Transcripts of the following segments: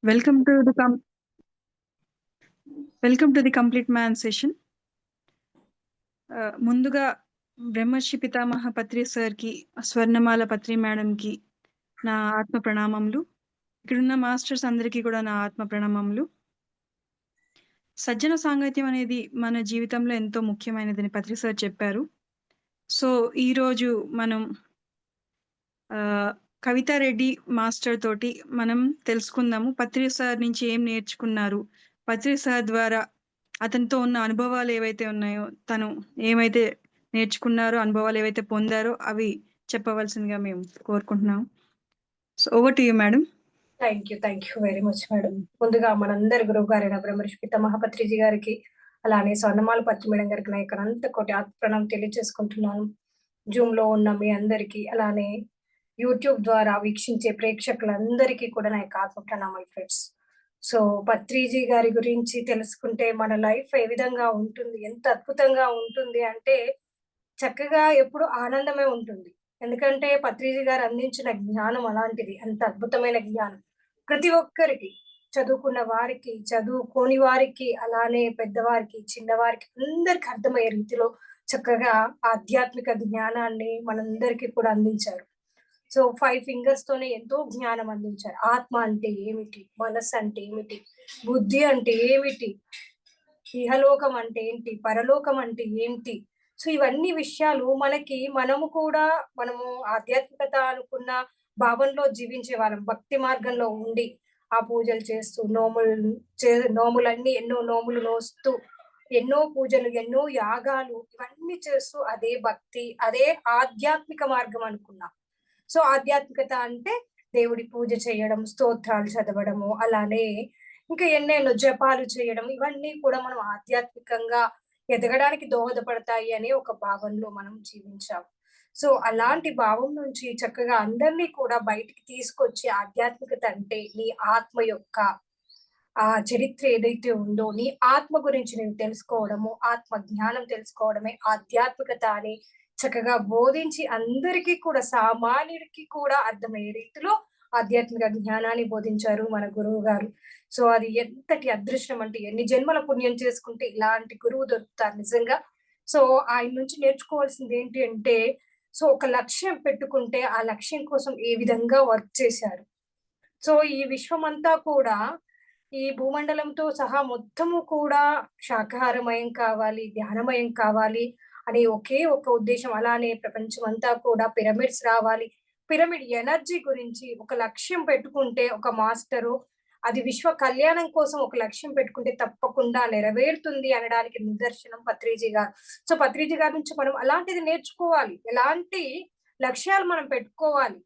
Welcome to the complete man session. ముందుగా బ్రహ్మర్షి పితామహ పత్రి సార్ కి, స్వర్ణమాల పత్రి మేడం కి నా ఆత్మ ప్రణామములు. ఇక్కడున్న మాస్టర్స్ అందరికీ కూడా నా ఆత్మ ప్రణామములు. సజ్జన సాంగత్యం అనేది మన జీవితంలో ఎంతో ముఖ్యమైనదని పత్రి సార్ చెప్పారు. సో ఈ రోజు మనం కవితారెడ్డి మాస్టర్ తోటి మనం తెలుసుకుందాము. పత్రి సార్ నుంచి ఏం నేర్చుకున్నారు, పత్రి సార్ ద్వారా అతనితో ఉన్న అనుభవాలు ఏవైతే ఉన్నాయో, తను ఏమైతే నేర్చుకున్నారో, అనుభవాలు ఏవైతే పొందారో అవి చెప్పవలసిందిగా మేము కోరుకుంటున్నాం. So over to you madam. Thank you very much madam. ముందుగా మనందరి గురువు గారైన బ్రహ్మర్షి పితామహ పత్రిజీ గారికి, అలానే స్వర్ణమాల పత్రి మేడం గారికి నా యొక్క అనంత కోటి ఆత్మప్రణామం తెలియజేసుకుంటున్నాను. జూమ్ లో ఉన్న మీ అందరికీ, అలానే యూట్యూబ్ ద్వారా వీక్షించే ప్రేక్షకులందరికీ కూడా నా యొక్క ఆత్మ ప్రణామాలు ఫ్రెండ్స్. సో పత్రిజీ గారి గురించి తెలుసుకుంటే మన లైఫ్ ఏ విధంగా ఉంటుంది, ఎంత అద్భుతంగా ఉంటుంది అంటే చక్కగా ఎప్పుడు ఆనందమే ఉంటుంది. ఎందుకంటే పత్రిజీ గారు అందించిన జ్ఞానం అలాంటిది, అంత అద్భుతమైన జ్ఞానం. ప్రతి ఒక్కరికి, చదువుకున్న వారికి, చదువుకోని వారికి, అలానే పెద్దవారికి, చిన్నవారికి అందరికి అర్థమయ్యే రీతిలో చక్కగా ఆధ్యాత్మిక జ్ఞానాన్ని మనందరికీ కూడా అందించారు. సో 5 ఫింగర్స్ తోనే ఎంతో జ్ఞానం అందించారు. ఆత్మ అంటే ఏమిటి, మనస్సు అంటే ఏమిటి, బుద్ధి అంటే ఏమిటి, ఇహలోకం అంటే ఏంటి, పరలోకం అంటే ఏంటి. సో ఇవన్నీ విషయాలు మనము ఆధ్యాత్మికత అనుకున్న భావంలో జీవించే వాళ్ళం, భక్తి మార్గంలో ఉండి ఆ పూజలు చేస్తూ నోములన్నీ ఎన్నో నోములు నోస్తూ, ఎన్నో పూజలు, ఎన్నో యాగాలు, ఇవన్నీ చేస్తూ అదే భక్తి, అదే ఆధ్యాత్మిక మార్గం అనుకున్నాం. సో ఆధ్యాత్మికత అంటే దేవుడి పూజ చేయడం, స్తోత్రాలు చదవడము, అలానే ఇంకా ఎన్నెన్నో జపాలు చేయడం, ఇవన్నీ కూడా మనం ఆధ్యాత్మికంగా ఎదగడానికి దోహదపడతాయి అనే ఒక భావంలో మనం జీవించాం. సో అలాంటి భావం నుంచి చక్కగా అందరినీ కూడా బయటికి తీసుకొచ్చి, ఆధ్యాత్మికత అంటే నీ ఆత్మ యొక్క ఆ చరిత్ర ఏదైతే ఉందో, నీ ఆత్మ గురించి నేను తెలుసుకోవడము, ఆత్మ జ్ఞానం తెలుసుకోవడమే ఆధ్యాత్మికత అని చక్కగా బోధించి, అందరికీ కూడా సామాన్యుడికి కూడా అర్థమయ్యే రీతిలో ఆధ్యాత్మిక జ్ఞానాన్ని బోధించారు మన గురువు గారు. సో అది ఎంతటి అదృష్టం అంటే, ఎన్ని జన్మల పుణ్యం చేసుకుంటే ఇలాంటి గురువు దొరుకుతారు నిజంగా. సో ఆయన నుంచి నేర్చుకోవాల్సింది ఏంటి అంటే, సో ఒక లక్ష్యం పెట్టుకుంటే ఆ లక్ష్యం కోసం ఏ విధంగా వర్క్ చేశారు. సో ఈ విశ్వమంతా కూడా, ఈ భూమండలంతో సహా మొత్తము కూడా శాకాహారమయం కావాలి, ధ్యానమయం కావాలి అనే ఒకే ఒక ఉద్దేశం. అలానే ప్రపంచం అంతా కూడా పిరమిడ్స్ రావాలి, పిరమిడ్ ఎనర్జీ గురించి ఒక లక్ష్యం పెట్టుకుంటే ఒక మాస్టరు, అది విశ్వ కళ్యాణం కోసం ఒక లక్ష్యం పెట్టుకుంటే తప్పకుండా నెరవేరుతుంది అనడానికి నిదర్శనం పత్రిజీ గారు. సో పత్రిజీ గారి నుంచి మనం అలాంటిది నేర్చుకోవాలి, ఎలాంటి లక్ష్యాలు మనం పెట్టుకోవాలి.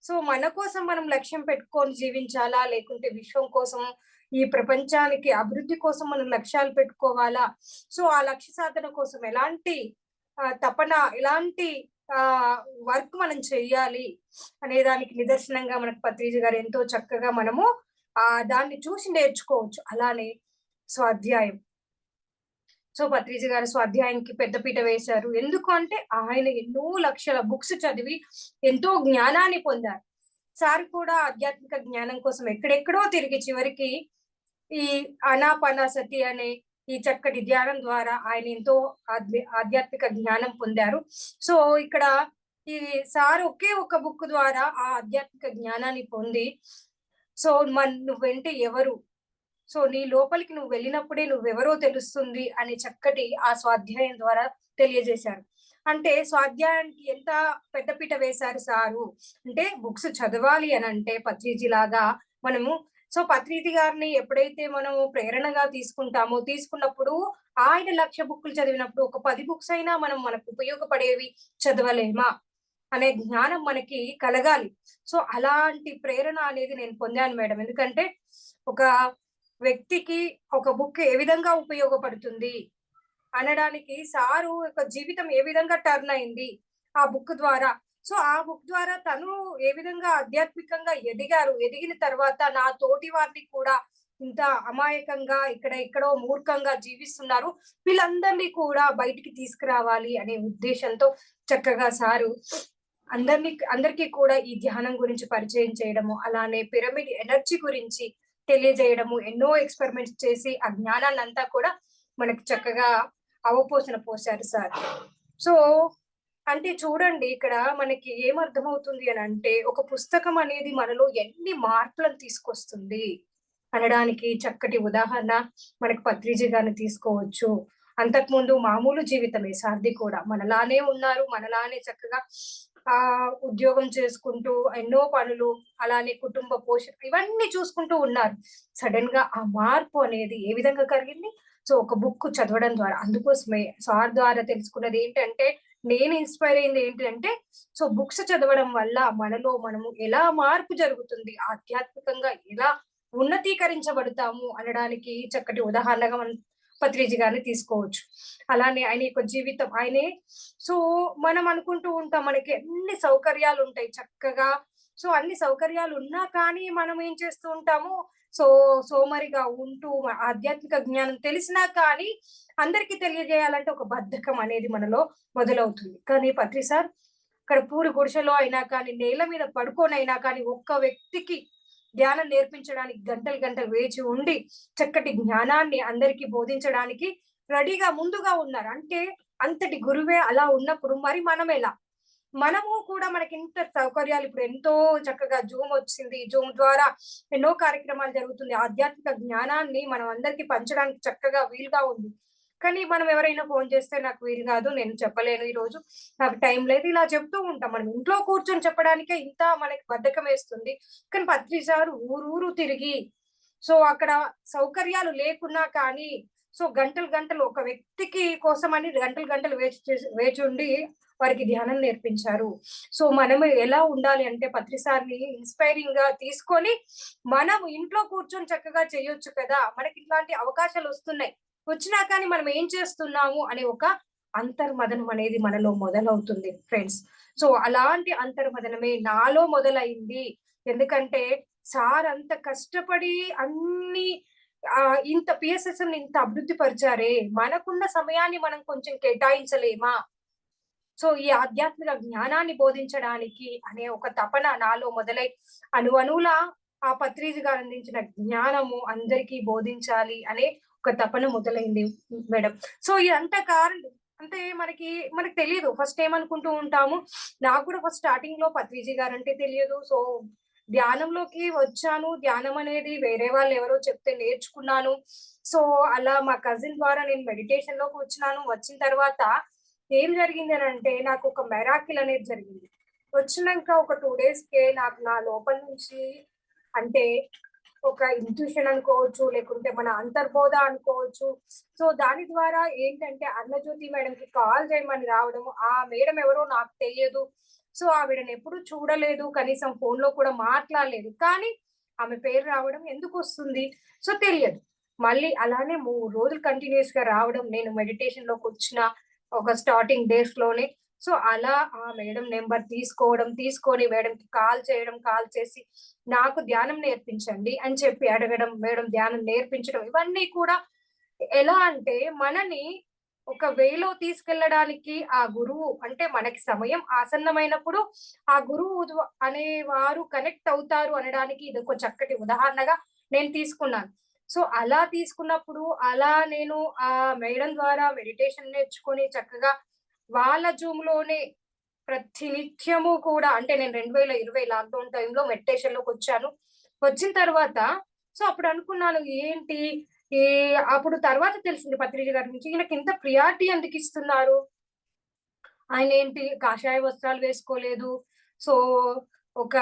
సో మన కోసం మనం లక్ష్యం పెట్టుకొని జీవించాలా, లేకుంటే విశ్వం కోసం, ఈ ప్రపంచానికి అభివృద్ధి కోసం మనం లక్ష్యాలు పెట్టుకోవాలా. సో ఆ లక్ష్య సాధన కోసం ఎలాంటి తపన, ఎలాంటి వర్క్ మనం చెయ్యాలి అనే దానికి నిదర్శనంగా మనకు పత్రిజీ గారు ఎంతో చక్కగా మనము దాన్ని చూసి నేర్చుకోవచ్చు. అలానే స్వాధ్యాయం, సో పత్రిజీ గారు స్వాధ్యాయానికి పెద్దపీట వేశారు. ఎందుకు అంటే ఆయన ఎన్నో లక్షల బుక్స్ చదివి ఎంతో జ్ఞానాన్ని పొందారు. సార్ కూడా ఆధ్యాత్మిక జ్ఞానం కోసం ఎక్కడెక్కడో తిరిగి చివరికి ఈ ఆనాపానసతి అనే ఈ చక్కటి ధ్యానం ద్వారా ఆయన ఎంతో ఆధ్యాత్మిక జ్ఞానం పొందారు. సో ఇక్కడ ఈ సార్ ఒకే ఒక బుక్ ద్వారా ఆ ఆధ్యాత్మిక జ్ఞానాన్ని పొంది, సో నువ్వంటే ఎవరు, సో నీ లోపలికి నువ్వు వెళ్ళినప్పుడే నువ్వెవరో తెలుస్తుంది అని చక్కటి ఆ స్వాధ్యాయం ద్వారా తెలియజేశారు. అంటే స్వాధ్యాయానికి ఎంత పెద్దపీట వేశారు సారు అంటే, బుక్స్ చదవాలి అని అంటే పత్రిజీ లాగా మనము. సో పత్రిజీ గారిని ఎప్పుడైతే మనము ప్రేరణగా తీసుకున్నప్పుడు ఆయన 1,00,000 బుక్లు చదివినప్పుడు ఒక 10 బుక్స్ అయినా మనకు ఉపయోగపడేవి చదవలేమా అనే జ్ఞానం మనకి కలగాలి. సో అలాంటి ప్రేరణ అనేది నేను పొందాను మేడం. ఎందుకంటే ఒక వ్యక్తికి ఒక బుక్ ఏ విధంగా ఉపయోగపడుతుంది అనడానికి సారు యొక్క జీవితం ఏ విధంగా టర్న్ అయింది ఆ బుక్ ద్వారా. సో ఆ బుక్ ద్వారా తను ఏ విధంగా ఆధ్యాత్మికంగా ఎదిగిన తర్వాత నా తోటి వారిని కూడా ఇంత అమాయకంగా ఎక్కడో మూర్ఖంగా జీవిస్తున్నారు, వీళ్ళందరినీ కూడా బయటికి తీసుకురావాలి అనే ఉద్దేశంతో చక్కగా సారు అందరికీ కూడా ఈ ధ్యానం గురించి పరిచయం చేయడము, అలానే పిరమిడ్ ఎనర్జీ గురించి తెలియజేయడము, ఎన్నో ఎక్స్‌పెరిమెంట్స్ చేసి ఆ జ్ఞానాన్నంతా కూడా మనకి చక్కగా అవపోసన పోశారు సార్. సో, అంటే చూడండి ఇక్కడ మనకి ఏమర్థమవుతుంది అనంటే, ఒక పుస్తకం అనేది మనలో ఎన్ని మార్పులను తీసుకొస్తుంది అనడానికి చక్కటి ఉదాహరణ మనకి పత్రిజీ గారిని తీసుకోవచ్చు. అంతకుముందు మామూలు జీవితమే సార్‌ది కూడా. మనలానే ఉన్నారు. మనలానే చక్కగా ఉద్యోగం చేసుకుంటూ ఎన్నో పనులు, అలానే కుటుంబ పోషణ ఇవన్నీ చూసుకుంటూ ఉన్నారు. సడెన్‌గా ఆ మార్పు అనేది ఏ విధంగా కలిగింది? సో, ఒక బుక్ చదవడం ద్వారా. అందుకోసమే సార్ ద్వారా తెలుసుకున్నది ఏంటంటే, నేను ఇన్‌స్పైర్ అయింది ఏంటి అంటే, సో బుక్స్ చదవడం వల్ల మనలో మనము ఎలా మార్పు జరుగుతుంది, ఆధ్యాత్మికంగా ఎలా ఉన్నతీకరించబడతాము అనడానికి చక్కటి ఉదాహరణగా మనం పత్రిజీ గారిని తీసుకోవచ్చు. అలానే ఆయన యొక్క జీవితం ఆయనే సో, మనం అనుకుంటూ ఉంటాం మనకి అన్ని సౌకర్యాలుంటాయి చక్కగా. సో, అన్ని సౌకర్యాలున్నా కానీ మనం ఏం చేస్తూ ఉంటాము, సో సోమరిగా ఉంటూ ఆధ్యాత్మిక జ్ఞానం తెలిసినా కానీ అందరికి తెలియజేయాలంటే ఒక బద్ధకం అనేది మనలో మొదలవుతుంది. కానీ పత్రి సార్ అక్కడ పూరి గుడిసెలో అయినా కానీ, నేల మీద పడుకొనైనా కానీ ఒక్క వ్యక్తికి ధ్యానం నేర్పించడానికి గంటలు గంటలు వేచి ఉండి, చక్కటి జ్ఞానాన్ని అందరికీ బోధించడానికి రెడీగా ముందుగా ఉన్నారు. అంటే అంతటి గురువే అలా ఉన్నప్పుడు మరి మనమెలా? మనము కూడా మనకింత సౌకర్యాలు ఇప్పుడు ఎంతో చక్కగా జూమ్ వచ్చింది. జూమ్ ద్వారా ఎన్నో కార్యక్రమాలు జరుగుతుంది. ఆధ్యాత్మిక జ్ఞానాన్ని మనం అందరికి పంచడానికి చక్కగా వీలుగా ఉంది. కానీ మనం ఎవరైనా ఫోను చేస్తే నాకు వీలు కాదు. నేను చెప్పలేను ఈరోజు. నాకు టైం లేదు. ఇలా చెప్తూ ఉంటాం. మనం ఇంట్లో కూర్చొని చెప్పడానికే ఇంత మనకి బద్ధకమేస్తుంది. కానీ పత్రి సారు ఊరూరు తిరిగి సో, అక్కడ సౌకర్యాలు లేకున్నా కానీ సో, గంటలు గంటలు ఒక వ్యక్తికి కోసమని గంటలు గంటలు వేచుండి వారికి ధ్యానం నేర్పించారు. సో, మనము ఎలా ఉండాలి అంటే పత్రి సార్‌ని ఇన్‌స్పైరింగ్‌గా తీసుకొని, మనం ఇంట్లో కూర్చొని చక్కగా చేయొచ్చు కదా! మనకిట్లాంటి అవకాశాలొస్తున్నాయి. వచ్చినా కానీ మనం ఏం చేస్తున్నాము అనే ఒక అంతర్మథనం అనేది మనలో మొదలవుతుంది ఫ్రెండ్స్. సో, అలాంటి అంతర్మథనమే నాలో మొదలైంది. ఎందుకంటే సార్ అంత కష్టపడి అన్ని ఇంత పిఎస్ఎస్ఎంని ఇంత అభివృద్ధి పరిచారే, మనకున్న సమయాన్ని మనం కొంచెం కేటాయించలేమా? సో, ఈ ఆధ్యాత్మిక జ్ఞానాన్ని బోధించడానికి అనే ఒక తపన నాలో మొదలై అణువణువులా ఆ పత్రిజీ గారు అందించిన జ్ఞానము అందరికీ బోధించాలి అనే ఒక తపన మొదలైంది మేడం. సో, ఇదంతా అంటే మనకి తెలీదు. ఫస్ట్ ఏమనుకుంటూ ఉంటాము, నాకు కూడా ఫస్ట్ స్టార్టింగ్‌లో పత్రిజీ గారంటే తెలియదు. సో, ధ్యానంలోకి వచ్చాను. ధ్యానం అనేది వేరే వాళ్ళెవరో చెప్తే నేర్చుకున్నాను. సో, అలా మా కజిన్ ద్వారా నేను మెడిటేషన్‌లోకి వచ్చినాను. వచ్చిన తర్వాత ఏం జరిగిందనంటే నాకొక మిరాకిల్ అనేది జరిగింది. వచ్చినంక ఒక 2 డేస్‌కే నాకు నా లోపల నుంచి అంటే ఒక ఇంట్యూషన్ అనుకోవచ్చు, లేకుంటే మన అంతర్బోధ అనుకోవచ్చు. సో, దాని ద్వారా ఏంటంటే అరుణజ్యోతి మేడంకి కాల్ చేయమని రావడము. ఆ మేడం ఎవరో నాకు తెలియదు. సో, ఆవిడనెప్పుడు చూడలేదు. కనీసం ఫోన్‌లో కూడా మాట్లాడలేదు. కానీ ఆమె పేరు రావడం ఎందుకొస్తుంది? సో, తెలియదు. మళ్ళీ అలానే 3 రోజులు కంటిన్యూయస్‌గా రావడం. నేను మెడిటేషన్‌లోకొచ్చిన ఒక స్టార్టింగ్ డేస్‌లోనే. సో, అలా ఆ మేడం నంబర్ తీసుకోవడం, తీసుకొని మేడంకి కాల్ చేయడం, కాల్ చేసి నాకు ధ్యానం నేర్పించండి అని చెప్పి అడగడం, మేడం ధ్యానం నేర్పించడం ఇవన్నీ కూడా ఎలా అంటే మనని ఒక వేలో తీసుకెళ్ళడానికి ఆ గురువు అంటే మనకి సమయం ఆసన్నమైనప్పుడు ఆ గురువు అనేవారు కనెక్ట్ అవుతారు అనడానికి ఇదొక చక్కటి ఉదాహరణగా నేను తీసుకున్నాను. సో, అలా తీసుకున్నప్పుడు అలా నేను ఆ మేడం ద్వారా మెడిటేషన్ నేర్చుకొని చక్కగా వాళ్ళ జూమ్‌లోనే ప్రతి నిత్యము కూడా అంటే నేను 2020 లాక్‌డౌన్ టైమ్‌లో మెడిటేషన్‌లోకొచ్చాను. వచ్చిన తర్వాత సో, అప్పుడనుకున్నాను ఏంటి ఈ అప్పుడు తర్వాత తెలిసింది పత్రిజ గారి నుంచి ఈయనకింత ప్రియారిటీ ఎందుకిస్తున్నారు? ఆయనేంటి కాషాయ వస్త్రాలు వేసుకోలేదు. సో, ఒక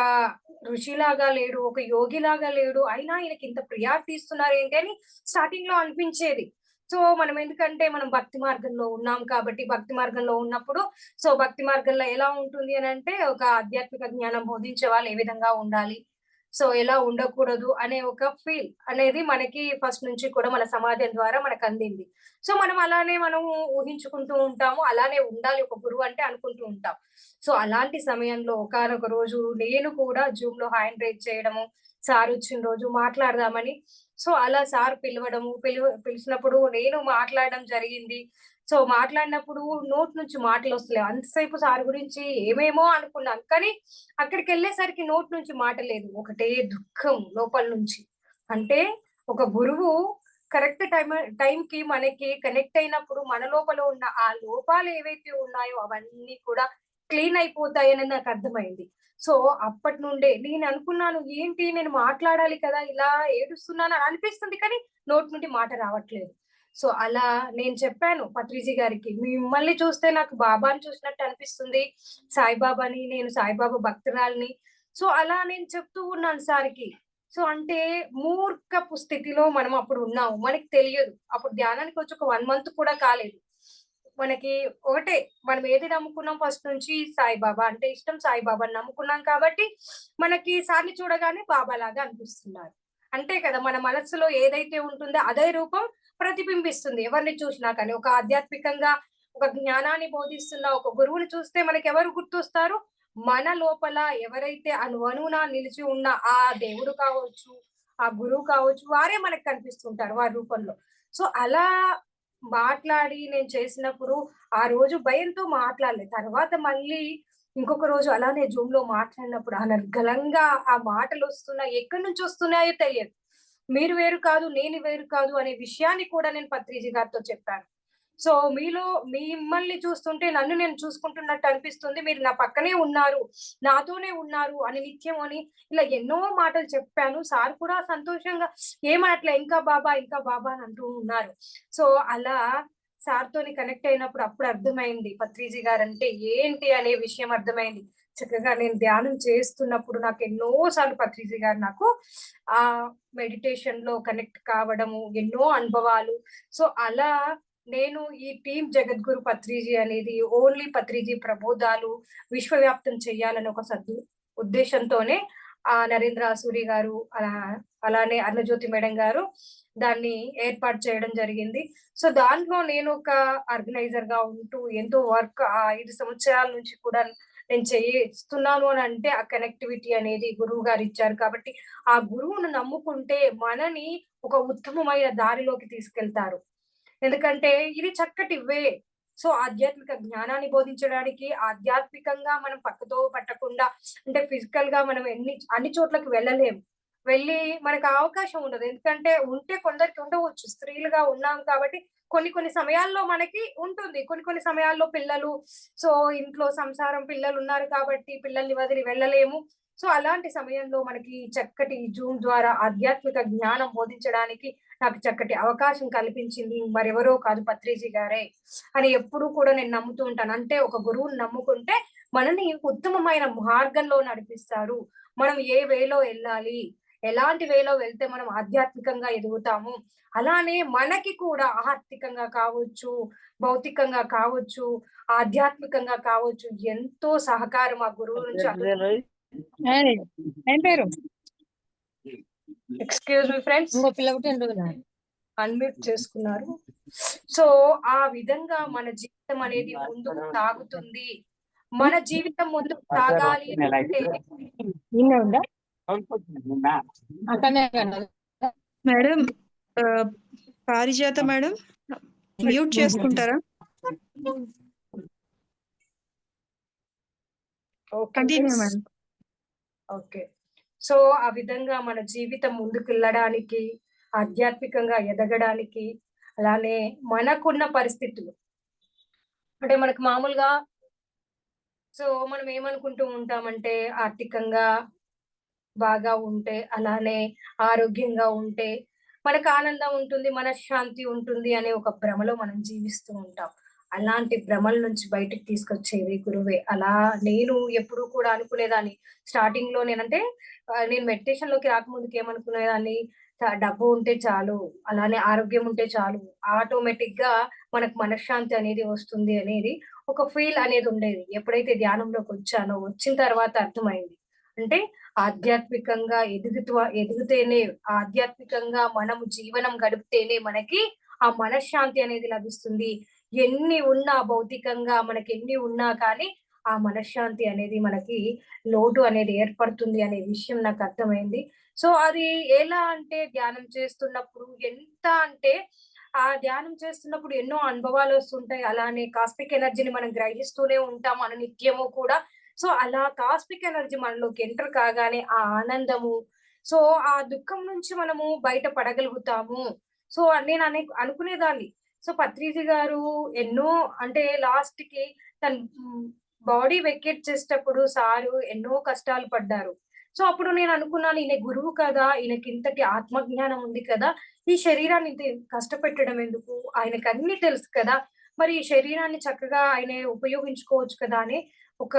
ఋషిలాగా లేడు. ఒక యోగిలాగా లేడు. అయినా ఈయనకింత ప్రియారిటీ ఇస్తున్నారేంటి అని స్టార్టింగ్‌లో అనిపించేది. సో, మనం ఎందుకంటే మనం భక్తి మార్గంలో ఉన్నాం కాబట్టి, భక్తి మార్గంలో ఉన్నప్పుడు సో, భక్తి మార్గంలో ఎలా ఉంటుంది అనంటే, ఒక ఆధ్యాత్మిక జ్ఞానం బోధించే వాళ్ళు ఏ విధంగా ఉండాలి. సో, ఎలా ఉండకూడదు అనే ఒక ఫీల్ అనేది మనకి ఫస్ట్ నుంచి కూడా మన సమాజం ద్వారా మనకందింది. సో, మనం అలానే మనము ఊహించుకుంటూ ఉంటాము. అలానే ఉండాలి ఒక గురువు అంటే అనుకుంటూ ఉంటాం. సో, అలాంటి సమయంలో ఒకానొక రోజు నేను కూడా జూమ్‌లో హ్యాండ్ రైజ్ చేయడము, సారొచ్చిన రోజు మాట్లాడదామని సో, అలా సార్ పిలవడము, పిలిచినప్పుడు నేను మాట్లాడడం జరిగింది. సో, మాట్లాడినప్పుడు నోటి నుంచి మాటలొస్తలేవు. అంతసేపు సార్ గురించి ఏమేమో అనుకున్నాను. కానీ అక్కడికెళ్ళేసరికి నోటి నుంచి మాట లేదు. ఒకటే దుఃఖం లోపల నుంచి. అంటే ఒక గురువు కరెక్ట్ టైంకి మనకి కనెక్ట్ అయినప్పుడు మన లోపల ఉన్న ఆ లోపాలు ఏవైతే ఉన్నాయో అవన్నీ కూడా క్లీన్ అయిపోతాయని నాకు అర్థమైంది. సో, అప్పటి నుండే నేను అనుకున్నాను ఏంటి నేను మాట్లాడాలి కదా! ఇలా ఏడుస్తున్నాను అని అనిపిస్తుంది కానీ నోటి నుండి మాట రావట్లేదు. సో, అలా నేను చెప్పాను పత్రిజీ గారికి. మిమ్మల్ని చూస్తే నాకు బాబాని చూసినట్టు అనిపిస్తుంది. సాయిబాబాని నేను సాయిబాబా భక్తురాలిని. సో, అలా నేను చెప్తూ ఉన్నాను సార్‌కి. సో, అంటే మూర్ఖపు స్థితిలో మనం అప్పుడు ఉన్నాము. మనకి తెలియదు. అప్పుడు ధ్యానానికొచ్చి ఒక 1 మంత్ కూడా కాలేదు. మనకి ఒకటే మనం ఏది నమ్ముకున్నాం ఫస్ట్ నుంచి సాయిబాబా అంటే ఇష్టం. సాయిబాబాని నమ్ముకున్నాం కాబట్టి మనకి సార్‌ని చూడగానే బాబాలాగా అనిపిస్తున్నారు. అంతే కదా! మన మనస్సులో ఏదైతే ఉంటుందో అదే రూపం ప్రతిబింబిస్తుంది. ఎవరిని చూసినా కానీ. ఒక ఆధ్యాత్మికంగా ఒక జ్ఞానాన్ని బోధిస్తున్న ఒక గురువుని చూస్తే మనకెవరు గుర్తొస్తారు? మన లోపల ఎవరైతే అణువణువున నిలిచి ఉన్న ఆ దేవుడు కావచ్చు, ఆ గురువు కావచ్చు, వారే మనకు కనిపిస్తుంటారు వారి రూపంలో. సో, అలా మాట్లాడి నేను చేసినప్పుడు ఆ రోజు భయంతో మాట్లాడలే. తర్వాత మళ్ళీ ఇంకొక రోజు అలానే జూమ్‌లో మాట్లాడినప్పుడు అనర్గళంగా ఆ మాటలొస్తున్నాయి. ఎక్కడి నుంచి వస్తున్నాయో తెలియదు. మీరు వేరు కాదు, నేను వేరు కాదు అనే విషయాన్ని కూడా నేను పత్రిజీ గారితో చెప్పాను. సో, మీలో మిమ్మల్ని చూస్తుంటే నన్ను నేను చూసుకుంటున్నట్టు అనిపిస్తుంది. మీరు నా పక్కనే ఉన్నారు, నాతోనే ఉన్నారు అని నిత్యం అని ఇలా ఎన్నో మాటలు చెప్పాను. సార్ కూడా సంతోషంగా ఏమనట్లే ఇంకా బాబా అని అంటూ ఉన్నారు. సో, అలా సార్‌తోని కనెక్ట్ అయినప్పుడు అప్పుడు అర్థమైంది. పత్రిజీ గారంటే ఏంటి అనే విషయం అర్థమైంది. చక్కగా నేను ధ్యానం చేస్తున్నప్పుడు నాకు ఎన్నో సార్లు పత్రిజీ గారు నాకు మెడిటేషన్‌లో కనెక్ట్ కావడము, ఎన్నో అనుభవాలు. సో, అలా నేను ఈ టీమ్ జగద్గురు పత్రిజీ అనేది ఓన్లీ పత్రిజీ ప్రబోధాలు విశ్వవ్యాప్తం చేయాలని ఒక ఉద్దేశంతోనే నరేంద్ర ఆసూరి గారు అలానే అరుణజ్యోతి మేడం గారు దాన్ని ఏర్పాటు చేయడం జరిగింది. సో, దాంట్లో నేను ఒక ఆర్గనైజర్‌గా ఉంటూ ఎంతో వర్క్ 5 సంవత్సరాల నుంచి కూడా నేను చేస్తున్నాను అనంటే ఆ కనెక్టివిటీ అనేది గురువు గారు ఇచ్చారు కాబట్టి, ఆ గురువును నమ్ముకుంటే మనని ఒక ఉత్తమమైన దారిలోకి తీసుకెళ్తారు. ఎందుకంటే ఇది చక్కటి వే. సో, ఆధ్యాత్మిక జ్ఞానాన్ని బోధించడానికి ఆధ్యాత్మికంగా మనం పక్కదోవ పట్టకుండా అంటే ఫిజికల్‌గా మనం అన్ని చోట్లకి వెళ్ళలేము. వెళ్ళి మనకు ఆ అవకాశం ఉండదు. ఎందుకంటే ఉంటే కొందరికి ఉండవచ్చు. స్త్రీలుగా ఉన్నాం కాబట్టి కొన్ని కొన్ని సమయాల్లో మనకి ఉంటుంది. కొన్ని కొన్ని సమయాల్లో పిల్లలు సో, ఇంట్లో సంసారం పిల్లలున్నారు కాబట్టి పిల్లల్ని వదిలి వెళ్ళలేము. సో, అలాంటి సమయంలో మనకి చక్కటి జూమ్ ద్వారా ఆధ్యాత్మిక జ్ఞానం బోధించడానికి నాకు చక్కటి అవకాశం కల్పించింది మరెవరో కాదు పత్రిజీ గారే అని ఎప్పుడూ కూడా నేను నమ్ముతూ ఉంటాను. అంటే ఒక గురువుని నమ్ముకుంటే మనని ఉత్తమమైన మార్గంలో నడిపిస్తారు. మనం ఏ వేలో ఎళ్ళాలి, ఎలాంటి వేలో వెళ్తే మనం ఆధ్యాత్మికంగా ఎదుగుతాము. అలానే మనకి కూడా ఆర్థికంగా కావచ్చు, భౌతికంగా కావచ్చు, ఆధ్యాత్మికంగా కావచ్చు ఎంతో సహకారం ఆ గురువు నుంచి ఏయ్, ఏం పేరు? Excuse me friends. ఇంకో పిల్ల పుట్టి ఎన్ని రోజులు? అన్‌మ్యూట్ చేసుకున్నారు. సో, ఆ విధంగా మన జీవితం అనేది ముందుకు సాగుతుంది. మన జీవితం ముందుకు సాగాలి అంటే ఈయనే ఉందా? అక్కడనే ఉన్నదా? మేడం పారిజాత మేడం మ్యూట్ చేసుకుంటారా? Okay continue friends. Madam. Okay. So, ఆ విధంగా మన జీవితం ముందుకెళ్ళడానికి, ఆధ్యాత్మికంగా ఎదగడానికి, అలానే మనకున్న పరిస్థితులు అంటే మనకు మామూలుగా సో, మనం ఏమనుకుంటూ ఉంటామంటే ఆర్థికంగా బాగా ఉంటే, అలానే ఆరోగ్యంగా ఉంటే, మనకు ఆనందం ఉంటుంది, మనశ్శాంతి ఉంటుంది అనే ఒక భ్రమలో మనం జీవిస్తూ ఉంటాం. అలాంటి భ్రమల నుంచి బయటికి తీసుకొచ్చేది గురువే. అలా నేను ఎప్పుడూ కూడా అనుకునేదాన్ని. స్టార్టింగ్‌లో నేను మెడిటేషన్‌లోకి రాకముందుకు ఏమనుకునేదాన్ని, డబ్బు ఉంటే చాలు, అలానే ఆరోగ్యం ఉంటే చాలు, ఆటోమేటిక్‌గా మనకు మనశ్శాంతి అనేది వస్తుంది అనేది ఒక ఫీల్ అనేది ఉండేది. ఎప్పుడైతే ధ్యానంలోకొచ్చానో, వచ్చిన తర్వాత అర్థమైంది. అంటే ఆధ్యాత్మికంగా ఎదిగితేనే ఆధ్యాత్మికంగా మనము జీవనం గడిపితేనే మనకి ఆ మనశ్శాంతి అనేది లభిస్తుంది. ఎన్ని ఉన్నా భౌతికంగా మనకెన్ని ఉన్నా కానీ, ఆ మనశ్శాంతి అనేది మనకి లోటు అనేది ఏర్పడుతుంది అనే విషయం నాకర్థమైంది. సో, అది ఎలా అంటే ధ్యానం చేస్తున్నప్పుడు ఎంత అంటే, ఆ ధ్యానం చేస్తున్నప్పుడు ఎన్నో అనుభవాలొస్తుంటాయి. అలానే కాస్మిక్ ఎనర్జీని మనం గ్రహిస్తూనే ఉంటాం అనునిత్యము కూడా. సో, అలా కాస్మిక్ ఎనర్జీ మనలోకి ఎంటర్ కాగానే ఆ ఆనందము, సో ఆ దుఃఖం నుంచి మనము బయట పడగలుగుతాము. సో నేను అనుకునేదాన్ని. సో పత్రిజీ గారు ఎన్నో అంటే లాస్ట్‌కి తను బాడీ వెకేట్ చేసేటప్పుడు సారు ఎన్నో కష్టాలు పడ్డారు. సో అప్పుడు నేను అనుకున్నాను ఈయన గురువు కదా! ఈయనకి ఇంతటి ఆత్మజ్ఞానం ఉంది కదా! ఈ శరీరాన్ని ఇంత కష్టపెట్టడం ఎందుకు? ఆయనకి అన్నీ తెలుసు కదా! మరి ఈ శరీరాన్ని చక్కగా ఆయన ఉపయోగించుకోవచ్చు కదా! అని ఒక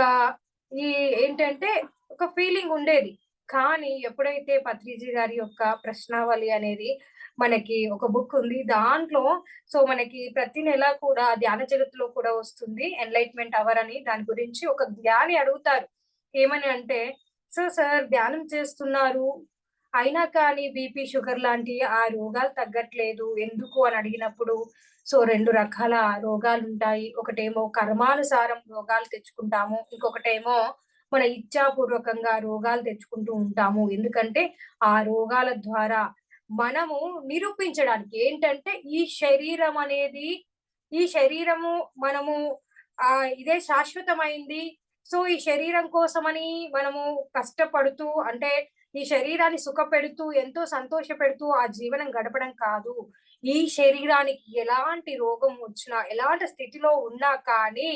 ఈ ఏంటంటే ఒక ఫీలింగ్ ఉండేది. కానీ ఎప్పుడైతే పత్రిజీ గారి యొక్క ప్రశ్నావళి అనేది మనకి ఒక బుక్ ఉంది. దాంట్లో సో మనకి ప్రతి నెల కూడా ధ్యాన జగత్తులో కూడా వస్తుంది. ఎన్‌లైట్‌మెంట్ అవర్ అని దాని గురించి ఒక జ్ఞాని అడుగుతారు. ఏమని అంటే, సార్ ధ్యానం చేస్తున్నారు. అయినా కానీ బీపీ, షుగర్ లాంటి ఆ రోగాలు తగ్గట్లేదు. ఎందుకు అని అడిగినప్పుడు, సో 2 రకాల రోగాలుంటాయి. ఒకటేమో కర్మానుసారం రోగాలు తెచ్చుకుంటాము. ఇంకొకటేమో మన ఇచ్ఛాపూర్వకంగా రోగాలు తెచ్చుకుంటూ ఉంటాము. ఎందుకంటే ఆ రోగాల ద్వారా మనము నిరూపించడానికి ఏంటంటే ఈ శరీరము మనము ఇదే శాశ్వతమైంది. సో ఈ శరీరం కోసమని మనము కష్టపడుతూ అంటే ఈ శరీరాన్ని సుఖపెడుతూ ఎంతో సంతోషపెడుతూ ఆ జీవనం గడపడం కాదు. ఈ శరీరానికి ఎలాంటి రోగం వచ్చినా, ఎలాంటి స్థితిలో ఉన్నా కానీ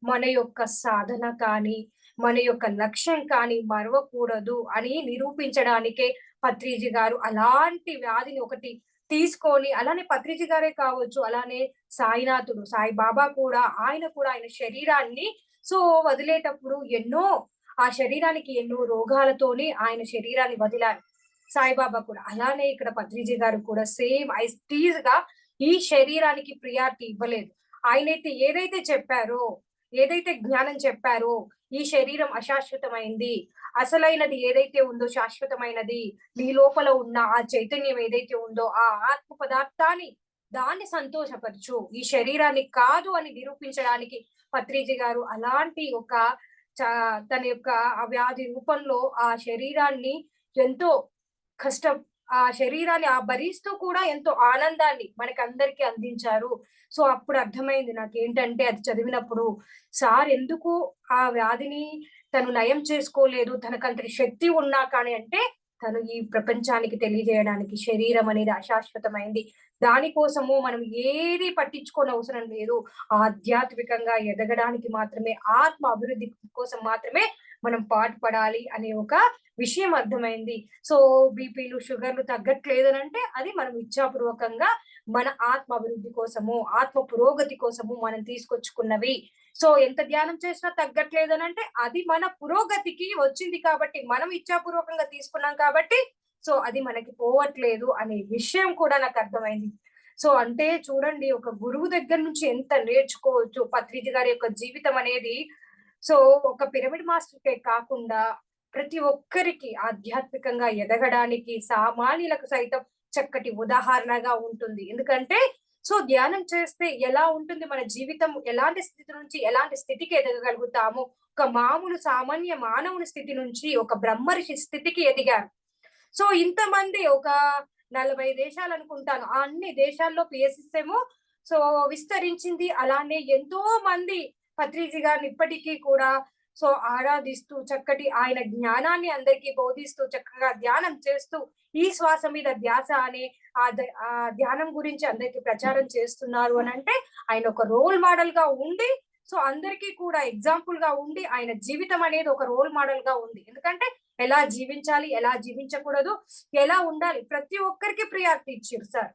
మన యొక్క సాధన కానీ, మన యొక్క లక్ష్యం కానీ మరవకూడదు అని నిరూపించడానికే పత్రిజీ గారు అలాంటి వ్యాధిని ఒకటి తీసుకొని అలానే పత్రిజీ గారే కావచ్చు, అలానే సాయినాథుడు, సాయిబాబా కూడా ఆయన శరీరాన్ని సో వదిలేటప్పుడు ఆ శరీరానికి ఎన్నో రోగాలతోని ఆయన శరీరాన్ని వదిలారు. సాయిబాబా కూడా. అలానే ఇక్కడ పత్రిజీ గారు కూడా సేమ్ యాస్ టీజ్‌గా ఈ శరీరానికి ప్రియారిటీ ఇవ్వలేదు. ఆయనైతే ఏదైతే జ్ఞానం చెప్పారో, ఈ శరీరం అశాశ్వతమైంది. అసలైనది ఏదైతే ఉందో శాశ్వతమైనది. నీ లోపల ఉన్న ఆ చైతన్యం ఏదైతే ఉందో, ఆ ఆత్మ పదార్థాన్ని దాన్ని సంతోషపరచు. ఈ శరీరాన్ని కాదు అని నిరూపించడానికి పత్రిజీ గారు అలాంటి ఒక చ తన యొక్క ఆ వ్యాధి రూపంలో ఆ శరీరాన్ని ఎంతో కష్టం ఆ శరీరాన్ని భరిస్తూ కూడా ఎంతో ఆనందాన్ని మనకందరికి అందించారు. సో అప్పుడు అర్థమైంది నాకేంటంటే అది చదివినప్పుడు సార్ ఎందుకు ఆ వ్యాధిని తను నయం చేసుకోలేదు. తనకంతటి శక్తి ఉన్నా కానీ అంటే తను ఈ ప్రపంచానికి తెలియజేయడానికి శరీరం అనేది అశాశ్వతమైంది. దానికోసము మనం ఏది పట్టించుకోనవసరం లేదు. ఆధ్యాత్మికంగా ఎదగడానికి మాత్రమే, ఆత్మ అభివృద్ధి కోసం మాత్రమే మనం పాటుపడాలి అనే ఒక విషయం అర్థమైంది. సో బీపీలు, షుగర్‌లు తగ్గట్లేదనంటే అది మనం ఇచ్ఛాపూర్వకంగా మన ఆత్మ అభివృద్ధి కోసము, ఆత్మ పురోగతి కోసము మనం తీసుకొచ్చుకున్నవి. సో ఎంత ధ్యానం చేసినా తగ్గట్లేదనంటే అది మన పురోగతికి వచ్చింది కాబట్టి, మనం ఇచ్ఛాపూర్వకంగా తీసుకున్నాం కాబట్టి సో అది మనకి పోవట్లేదు అనే విషయం కూడా నాకర్థమైంది. సో అంటే చూడండి ఒక గురువు దగ్గర నుంచి ఎంత నేర్చుకోవచ్చు. పత్రిజీ గారి యొక్క జీవితం అనేది సో ఒక పిరమిడ్ మాస్టర్‌కే కాకుండా ప్రతి ఒక్కరికి ఆధ్యాత్మికంగా ఎదగడానికి సామాన్యులకు సైతం చక్కటి ఉదాహరణగా ఉంటుంది. ఎందుకంటే సో ధ్యానం చేస్తే ఎలా ఉంటుంది మన జీవితం, ఎలాంటి స్థితి నుంచి ఎలాంటి స్థితికి ఎదగగలుగుతాము. ఒక మామూలు సామాన్య మానవుని స్థితి నుంచి ఒక బ్రహ్మర్షి స్థితికి ఎదిగారు. సో ఇంతమంది ఒక 40 దేశాలు అనుకుంటాను. ఆ అన్ని దేశాల్లో పిఎస్ఎస్ సో విస్తరించింది. అలానే ఎంతో మంది పత్రిజీ గారిని ఇప్పటికీ కూడా సో ఆరాధిస్తూ చక్కటి ఆయన జ్ఞానాన్ని అందరికీ బోధిస్తూ చక్కగా ధ్యానం చేస్తూ ఈ శ్వాస మీద ధ్యాస అనే ఆ ధ్యానం గురించి అందరికీ ప్రచారం చేస్తున్నారు అనంటే ఆయన ఒక రోల్ మోడల్ గా ఉండి సో అందరికీ కూడా ఎగ్జాంపుల్ గా ఉండి ఆయన జీవితం అనేది ఒక రోల్ మోడల్ గా ఉంది. ఎందుకంటే ఎలా జీవించాలి, ఎలా జీవించకూడదు, ఎలా ఉండాలి ప్రతి ఒక్కరికి ప్రియారిటీ ఇచ్చారు సార్.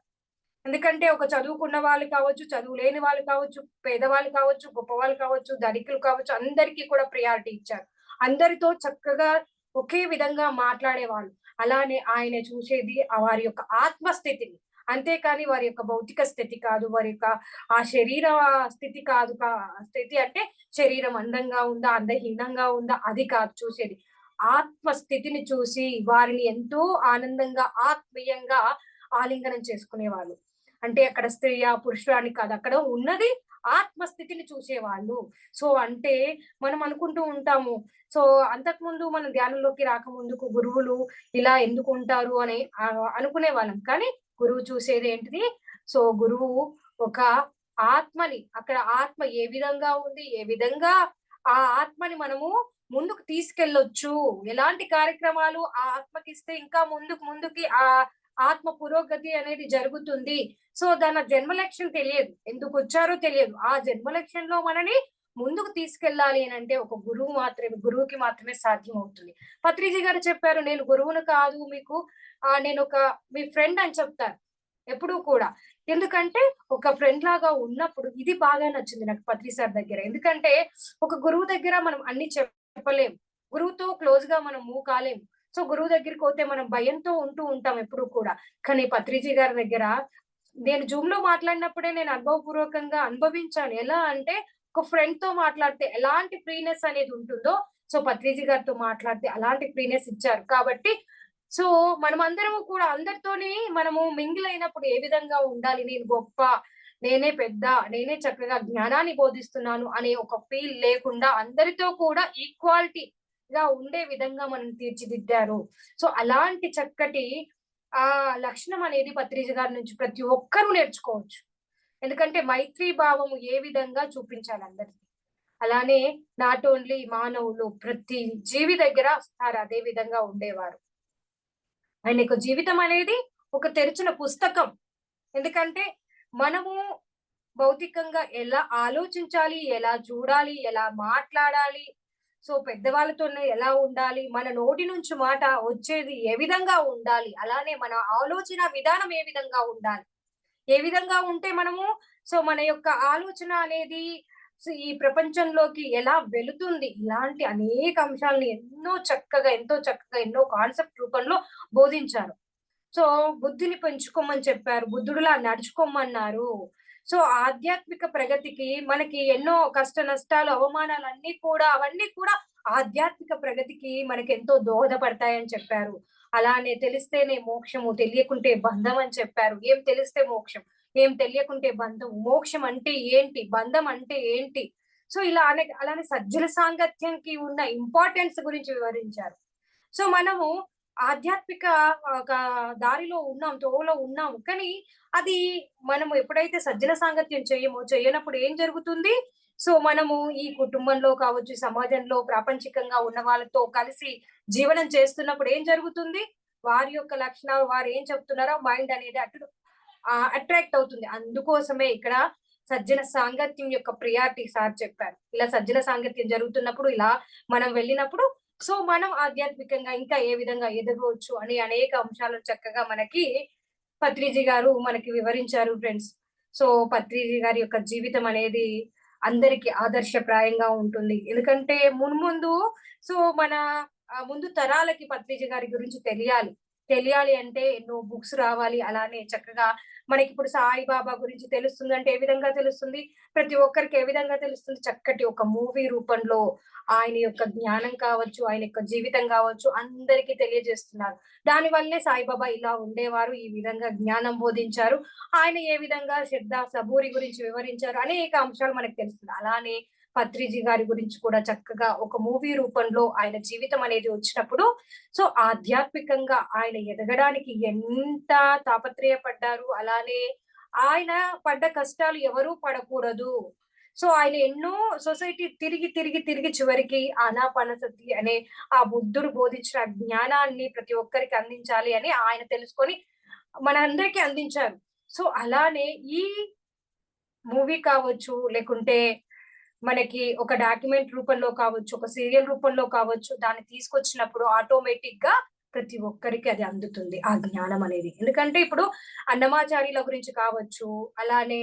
ఎందుకంటే ఒక చదువుకున్న వాళ్ళు కావచ్చు, చదువు లేని వాళ్ళు కావచ్చు, పేదవాళ్ళు కావచ్చు, గొప్పవాళ్ళు కావచ్చు, ధనికులు కావచ్చు, అందరికీ కూడా ప్రియారిటీ ఇచ్చారు. అందరితో చక్కగా ఒకే విధంగా మాట్లాడేవాళ్ళు. అలానే ఆయన చూసేది వారి యొక్క ఆత్మస్థితిని. అంతేకాని వారి యొక్క భౌతిక స్థితి కాదు. వారి యొక్క ఆ శరీర స్థితి కాదు. స్థితి అంటే శరీరం అందంగా ఉందా, అందహీనంగా ఉందా అది కాదు చూసేది. ఆత్మ స్థితిని చూసి వారిని ఎంతో ఆనందంగా, ఆత్మీయంగా ఆలింగనం చేసుకునేవాళ్ళు. అంటే అక్కడ స్త్రీయా, పురుషుడా అని కాదు. అక్కడ ఉన్నది ఆత్మస్థితిని చూసేవాళ్ళు. సో అంటే మనం అనుకుంటూ ఉంటాము. సో అంతకుముందు మనం ధ్యానంలోకి రాకముందుకు గురువులు ఇలా ఎందుకు ఉంటారు అని అనుకునే వాళ్ళం. కానీ గురువు చూసేది ఏంటిది? సో గురువు ఒక ఆత్మని అక్కడ ఆత్మ ఏ విధంగా ఉంది, ఏ విధంగా ఆ ఆత్మని మనము ముందుకు తీసుకెళ్ళొచ్చు, ఎలాంటి కార్యక్రమాలు ఆ ఆత్మకిస్తే ఇంకా ముందుకి ఆ ఆత్మ పురోగతి అనేది జరుగుతుంది. సో దాని జన్మ లక్ష్యం తెలియదు, ఎందుకు వచ్చారో తెలియదు. ఆ జన్మ లక్ష్యంలో మనని ముందుకు తీసుకెళ్ళాలి అని అంటే ఒక గురువుకి మాత్రమే సాధ్యం అవుతుంది. పత్రిజీ గారు చెప్పారు, నేను గురువును కాదు మీకు, నేను ఒక మీ ఫ్రెండ్ అని చెప్తారు ఎప్పుడూ కూడా. ఎందుకంటే ఒక ఫ్రెండ్ లాగా ఉన్నప్పుడు ఇది బాగా నచ్చింది నాకు పత్రి సార్ దగ్గర. ఎందుకంటే ఒక గురువు దగ్గర మనం అన్ని చెప్పలేం, గురువుతో క్లోజ్ గా మనం మూవ్ కాలేం. సో గురువు దగ్గరికి పోతే మనం భయంతో ఉంటూ ఉంటాం ఎప్పుడు కూడా. కానీ పత్రిజీ గారి దగ్గర నేను జూమ్ లో మాట్లాడినప్పుడే నేను అనుభవపూర్వకంగా అనుభవించాను. ఎలా అంటే ఒక ఫ్రెండ్ తో మాట్లాడితే ఎలాంటి ఫ్రీనెస్ అనేది ఉంటుందో, సో పత్రిజీ గారితో మాట్లాడితే అలాంటి ఫ్రీనెస్ ఇచ్చారు. కాబట్టి సో మనమందరము కూడా అందరితోని మనము మింగిల్ అయినప్పుడు ఏ విధంగా ఉండాలి, నేను గొప్ప, నేనే పెద్ద, నేనే చక్కగా జ్ఞానాన్ని బోధిస్తున్నాను అనే ఒక ఫీల్ లేకుండా అందరితో కూడా ఈక్వాలిటీగా ఉండే విధంగా మనం తీర్చిదిద్దారు. సో అలాంటి చక్కటి లక్షణం అనేది పత్రిజీ గారి నుంచి ప్రతి ఒక్కరూ నేర్చుకోవచ్చు. ఎందుకంటే మైత్రీ భావము ఏ విధంగా చూపించాలి అందరికి. అలానే నాట్ ఓన్లీ మానవులు, ప్రతి జీవి దగ్గర సార్ అదే విధంగా ఉండేవారు. ఆయన యొక్క జీవితం అనేది ఒక తెరిచిన పుస్తకం. ఎందుకంటే మనము భౌతికంగా ఎలా ఆలోచించాలి, ఎలా చూడాలి, ఎలా మాట్లాడాలి, సో పెద్దవాళ్ళతోనే ఎలా ఉండాలి, మన నోటి నుంచి మాట వచ్చేది ఏ విధంగా ఉండాలి, అలానే మన ఆలోచన విధానం ఏ విధంగా ఉండాలి, ఏ విధంగా ఉంటే మనము సో మన యొక్క ఆలోచన అనేది ఈ ప్రపంచంలోకి ఎలా వెళుతుంది, ఇలాంటి అనేక అంశాలను ఎంతో చక్కగా ఎన్నో కాన్సెప్ట్ రూపంలో బోధించారు. సో బుద్ధిని పెంచుకోమని చెప్పారు, బుద్ధుడిలా నడుచుకోమన్నారు. సో ఆధ్యాత్మిక ప్రగతికి మనకి ఎన్నో కష్ట నష్టాలు, అవమానాలు అవన్నీ కూడా ఆధ్యాత్మిక ప్రగతికి మనకి ఎంతో దోహదపడతాయని చెప్పారు. అలానే తెలిస్తేనే మోక్షము, తెలియకుంటే బంధం అని చెప్పారు. ఏం తెలిస్తే మోక్షం, ఏం తెలియకుంటే బంధం, మోక్షం అంటే ఏంటి, బంధం అంటే ఏంటి. సో అలానే సజ్జన సాంగత్యంకి ఉన్న ఇంపార్టెన్స్ గురించి వివరించారు. సో మనము ఆధ్యాత్మిక ఒక దారిలో ఉన్నాం, తోవలో ఉన్నాం. కానీ అది మనము ఎప్పుడైతే సజ్జన సాంగత్యం చేయనప్పుడు ఏం జరుగుతుంది? సో మనము ఈ కుటుంబంలో కావచ్చు, సమాజంలో ప్రాపంచికంగా ఉన్న వాళ్ళతో కలిసి జీవనం చేస్తున్నప్పుడు ఏం జరుగుతుంది? వారి యొక్క లక్షణాలు, వారు ఏం చెప్తున్నారో మైండ్ అనేది అట్రాక్ట్ అవుతుంది. అందుకోసమే ఇక్కడ సజ్జన సాంగత్యం యొక్క ప్రియారిటీ సార్ చెప్పారు. ఇలా సజ్జన సాంగత్యం జరుగుతున్నప్పుడు, ఇలా మనం వెళ్ళినప్పుడు సో మనం ఆధ్యాత్మికంగా ఇంకా ఏ విధంగా ఎదగవచ్చు అని అనేక అంశాలు చక్కగా మనకి పత్రిజీ గారు మనకి వివరించారు ఫ్రెండ్స్. సో పత్రిజీ గారి యొక్క జీవితం అనేది అందరికి ఆదర్శప్రాయంగా ఉంటుంది. ఎందుకంటే మున్ముందు సో మన ముందు తరాలకి పత్రిజీ గారి గురించి తెలియాలి అంటే ఎన్నో బుక్స్ రావాలి. అలానే చక్కగా మనకి ఇప్పుడు సాయిబాబా గురించి తెలుస్తుంది అంటే ఏ విధంగా తెలుస్తుంది? ప్రతి ఒక్కరికి ఏ విధంగా తెలుస్తుంది? చక్కటి ఒక మూవీ రూపంలో ఆయన యొక్క జ్ఞానం కావచ్చు, ఆయన యొక్క జీవితం కావచ్చు అందరికీ తెలియజేస్తున్నారు. దాని వల్లే సాయిబాబా ఇలా ఉండేవారు, ఈ విధంగా జ్ఞానం బోధించారు, ఆయన ఏ విధంగా శ్రద్ధ సబూరి గురించి వివరించారు, అనేక అంశాలు మనకు తెలుస్తుంది. అలానే పత్రిజీ గారి గురించి కూడా చక్కగా ఒక మూవీ రూపంలో ఆయన జీవితం అనేది వచ్చినప్పుడు సో ఆధ్యాత్మికంగా ఆయన ఎదగడానికి ఎంత తాపత్రయపడ్డారు, అలానే ఆయన పడ్డ కష్టాలు ఎవరూ పడకూడదు. సో ఆయన ఎన్నో సొసైటీ తిరిగి చివరికి ఆనాపానసతి అనే ఆ బుద్ధుడు బోధించిన జ్ఞానాన్ని ప్రతి ఒక్కరికి అందించాలి అని ఆయన తెలుసుకొని మనందరికీ అందించారు. సో అలానే ఈ మూవీ కావచ్చు, లేకుంటే మనకి ఒక డాక్యుమెంట్ రూపంలో కావచ్చు, ఒక సీరియల్ రూపంలో కావచ్చు, దాన్ని తీసుకొచ్చినప్పుడు ఆటోమేటిక్ గా ప్రతి ఒక్కరికి అది అందుతుంది ఆ జ్ఞానం అనేది. ఎందుకంటే ఇప్పుడు అన్నమాచార్యుల గురించి కావచ్చు, అలానే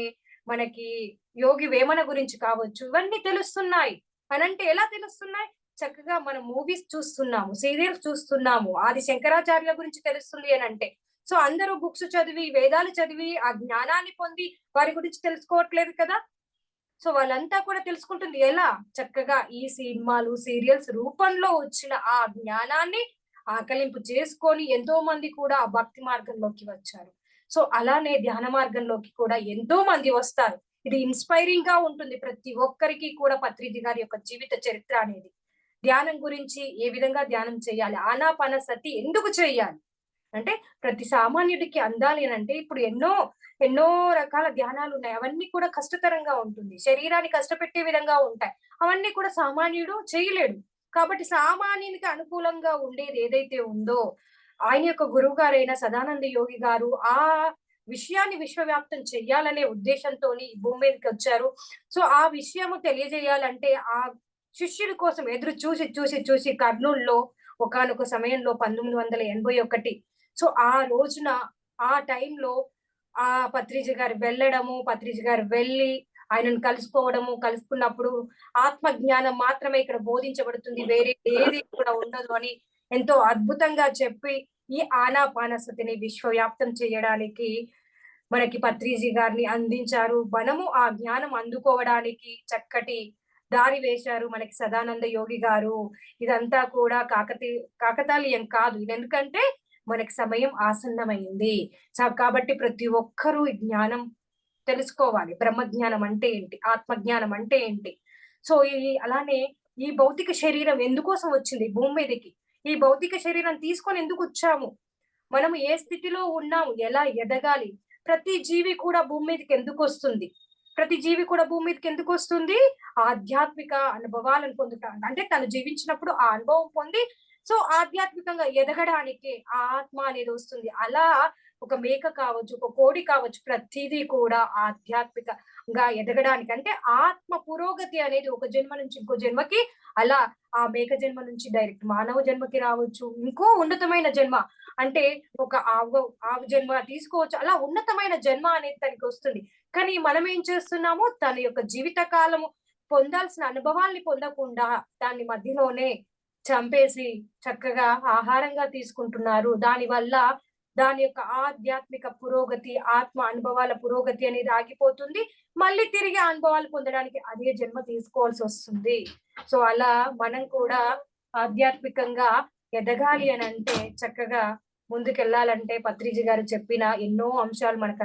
మనకి యోగి వేమన గురించి కావచ్చు, ఇవన్నీ తెలుస్తున్నాయి. అనంటే ఎలా తెలుస్తున్నాయి? చక్కగా మనం మూవీస్ చూస్తున్నాము, సీరియల్స్ చూస్తున్నాము. ఆది శంకరాచార్యుల గురించి తెలుస్తుంది అని అంటే సో అందరూ బుక్స్ చదివి, వేదాలు చదివి ఆ జ్ఞానాన్ని పొంది వారి గురించి తెలుసుకోవట్లేదు కదా. సో వాళ్ళంతా కూడా తెలుసుకుంటుంది ఎలా? చక్కగా ఈ సినిమాలు, సీరియల్స్ రూపంలో వచ్చిన ఆ జ్ఞానాన్ని ఆకలింపు చేసుకొని ఎంతో మంది కూడా ఆ భక్తి మార్గంలోకి వచ్చారు. సో అలానే ధ్యాన మార్గంలోకి కూడా ఎంతో మంది వస్తారు. ఇది ఇన్స్పైరింగ్ గా ఉంటుంది ప్రతి ఒక్కరికి కూడా పత్రిజీ గారి యొక్క జీవిత చరిత్ర అనేది. ధ్యానం గురించి ఏ విధంగా ధ్యానం చేయాలి, ఆనాపానసతి ఎందుకు చేయాలి అంటే ప్రతి సామాన్యుడికి అందాలి అని అంటే ఇప్పుడు ఎన్నో రకాల ధ్యానాలు ఉన్నాయి. అవన్నీ కూడా కష్టతరంగా ఉంటుంది, శరీరాన్ని కష్టపెట్టే విధంగా ఉంటాయి. అవన్నీ కూడా సామాన్యుడు చేయలేడు. కాబట్టి సామాన్యునికి అనుకూలంగా ఉండేది ఏదైతే ఉందో ఆయన యొక్క గురువు గారైన సదానంద యోగి గారు ఆ విషయాన్ని విశ్వవ్యాప్తం చెయ్యాలనే ఉద్దేశంతో ఈ భూమి మీదకి వచ్చారు. సో ఆ విషయము తెలియజేయాలంటే ఆ శిష్యుల కోసం ఎదురు చూసి కర్నూలులో ఒకానొక సమయంలో 1981 సో ఆ రోజున ఆ టైంలో ఆ పత్రిజీ గారు వెళ్ళడము, పత్రిజీ గారు వెళ్ళి ఆయనను కలుసుకోవడము, కలుసుకున్నప్పుడు ఆత్మ జ్ఞానం మాత్రమే ఇక్కడ బోధించబడుతుంది. వేరే ఏది కూడా ఉండదు అని ఎంతో అద్భుతంగా చెప్పి ఈ ఆనాపానసతిని విశ్వవ్యాప్తం చేయడానికి మనకి పత్రిజీ గారిని అందించారు. మనము ఆ జ్ఞానం అందుకోవడానికి చక్కటి దారి వేశారు మనకి సదానంద యోగి గారు. ఇదంతా కూడా కాకతాళీయం కాదు. ఎందుకంటే మనకి సమయం ఆసన్నమైంది. కాబట్టి ప్రతి ఒక్కరూ ఈ జ్ఞానం తెలుసుకోవాలి. బ్రహ్మజ్ఞానం అంటే ఏంటి? ఆత్మజ్ఞానం అంటే ఏంటి? సో అలానే ఈ భౌతిక శరీరం ఎందుకోసం వచ్చింది భూమి మీదకి? ఈ భౌతిక శరీరం తీసుకొని ఎందుకు వచ్చాము? మనం ఏ స్థితిలో ఉన్నాము? ఎలా ఎదగాలి? ప్రతి జీవి కూడా భూమి మీదకి ఎందుకు వస్తుంది? ప్రతి జీవి కూడా భూమి మీదకి ఎందుకు వస్తుంది? ఆధ్యాత్మిక అనుభవాలను పొందుతాడు. అంటే తను జీవించినప్పుడు ఆ అనుభవం పొంది సో ఆధ్యాత్మికంగా ఎదగడానికి ఆ ఆత్మ అనేది వస్తుంది. అలా ఒక మేక కావచ్చు, ఒక కోడి కావచ్చు, ప్రతిదీ కూడా ఆధ్యాత్మికంగా ఎదగడానికి అంటే ఆత్మ పురోగతి అనేది ఒక జన్మ నుంచి ఇంకో జన్మకి అలా ఆ మేక జన్మ నుంచి డైరెక్ట్ మానవ జన్మకి రావచ్చు. ఇంకో ఉన్నతమైన జన్మ అంటే ఒక ఆవు జన్మ తీసుకోవచ్చు. అలా ఉన్నతమైన జన్మ అనేది తనకి వస్తుంది. కానీ మనం ఏం చేస్తున్నాము? తన యొక్క జీవిత కాలము పొందాల్సిన అనుభవాల్ని పొందకుండా దాన్ని మధ్యలోనే చంపేసి చక్కగా ఆహారంగా తీసుకుంటున్నారు. దానివల్ల దాని యొక్క ఆధ్యాత్మిక పురోగతి, ఆత్మ అనుభవాల పురోగతి అనేది ఆగిపోతుంది. మళ్ళీ తిరిగి అనుభవాలు పొందడానికి అదే జన్మ తీసుకోవాల్సి వస్తుంది. సో అలా మనం కూడా ఆధ్యాత్మికంగా ఎదగాలి అని అంటే చక్కగా ముందుకెళ్ళాలంటే పత్రిజీ గారు చెప్పిన ఎన్నో అంశాలు మనకు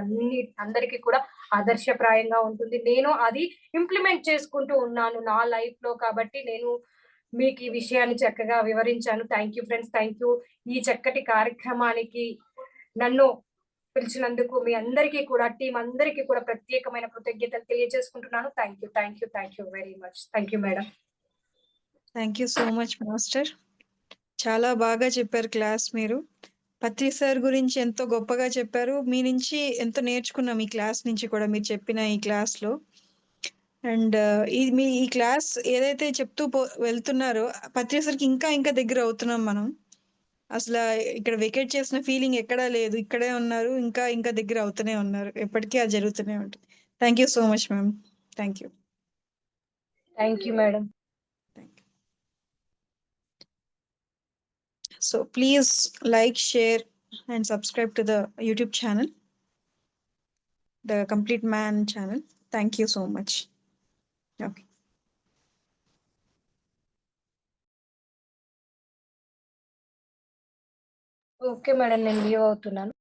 అందరికీ కూడా ఆదర్శప్రాయంగా ఉంటుంది. నేను అది ఇంప్లిమెంట్ చేసుకుంటూ ఉన్నాను నా లైఫ్ లో. కాబట్టి నేను మీకు ఈ విషయాన్ని చక్కగా వివరించాను. Thank you friends. Thank you. ఈ చక్కటి కార్యక్రమానికి నన్ను పిలిచినందుకు మీ అందరికీ కూడా టీం అందరికీ కూడా ప్రత్యేకమైన కృతజ్ఞతలు తెలియజేసుకుంటున్నాను. Thank you very much. Thank you madam. Thank you so much master. చాలా బాగా చెప్పారు క్లాస్ మీరు. పత్రి సార్ గురించి ఎంతో గొప్పగా చెప్పారు. మీ నుంచి ఎంతో నేర్చుకున్నాం ఈ క్లాస్ నుంచి కూడా, మీరు చెప్పిన ఈ క్లాస్లో. అండ్ ఈ క్లాస్ ఏదైతే చెప్తూ వెళ్తున్నారో పత్రి సార్కి ఇంకా దగ్గర అవుతున్నాం మనం. అసలు ఇక్కడ వెకేట్ చేసిన ఫీలింగ్ ఎక్కడా లేదు, ఇక్కడే ఉన్నారు, ఇంకా దగ్గర అవుతూనే ఉన్నారు. ఎప్పటికీ అది జరుగుతూనే ఉంటుంది. Thank you so much ma'am. Thank you. Thank you madam. So please like, share and subscribe to the YouTube channel, the Complete Man channel. Thank you so much. Okay. Okay madam, నేను leave అవుతున్నాను.